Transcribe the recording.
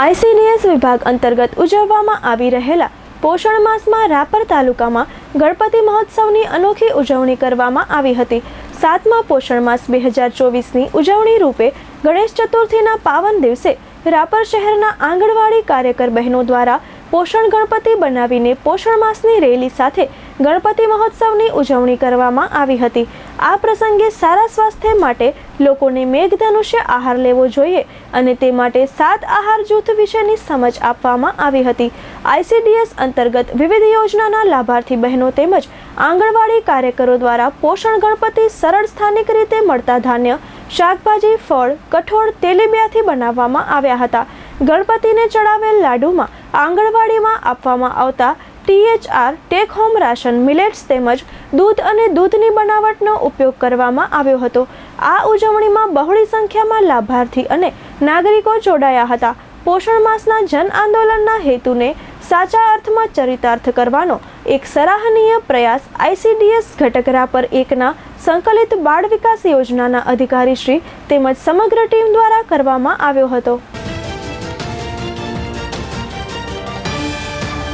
ICDS વિભાગ અંતર્ગત ઉજવવામાં આવી રહેલા પોષણ માસમાં રાપર તાલુકામાં ગણપતિ મહોત્સવની અનોખી ઉજવણી કરવામાં આવી હતી। 7મા પોષણ માસ 2024ની ઉજવણી રૂપે ગણેશ ચતુર્થીના પાવન દિવસે રાપર શહેરના આંગણવાડી કાર્યકર બહેનો દ્વારા પોષણ ગણપતિ બનાવીને પોષણ માસની રેલી સાથે ગણપતિ મહોત્સવની ઉજવણી કરવામાં આવી હતી। આ પ્રસંગે સારા સ્વાસ્થ્ય માટે લોકોને મેઘધનુષ્ય આહાર લેવો જોઈએ અને તે માટે 7 આહાર જૂથ વિશેની સમજ આપવામાં આવી હતી। આઈસીડીએસ અંતર્ગત વિવિધ યોજનાના લાભાર્થી બહેનો તેમજ આંગણવાડી કાર્યકરો દ્વારા પોષણ ગણપતિ સરળ સ્થાનિક રીતે મળતા ધાન્ય, શાકભાજી, ફળ, કઠોળ, તેલીબિયાંથી બનાવવામાં આવ્યા હતા। ગણપતિને ચડાવેલ લાડુમાં આંગણવાડીમાં આપવામાં આવતા THR take home ration, millets તેમજ દૂધ અને દૂધની બનાવટનો ઉપયોગ કરવામાં આવ્યો હતો। આ ઉજવણીમાં બહોળી સંખ્યામાં લાભાર્થી અને નાગરિકો જોડાયા હતા। પોષણ માસના જન આંદોલનના હેતુને સાચા અર્થમાં ચરિતાર્થ કરવાનો એક સરાહનીય પ્રયાસ આઈસીડીએસ ઘટક રાપર 1ના સંકલિત બાળ વિકાસ યોજનાના અધિકારીશ્રી તેમજ સમગ્ર ટીમ દ્વારા કરવામાં આવ્યો હતો।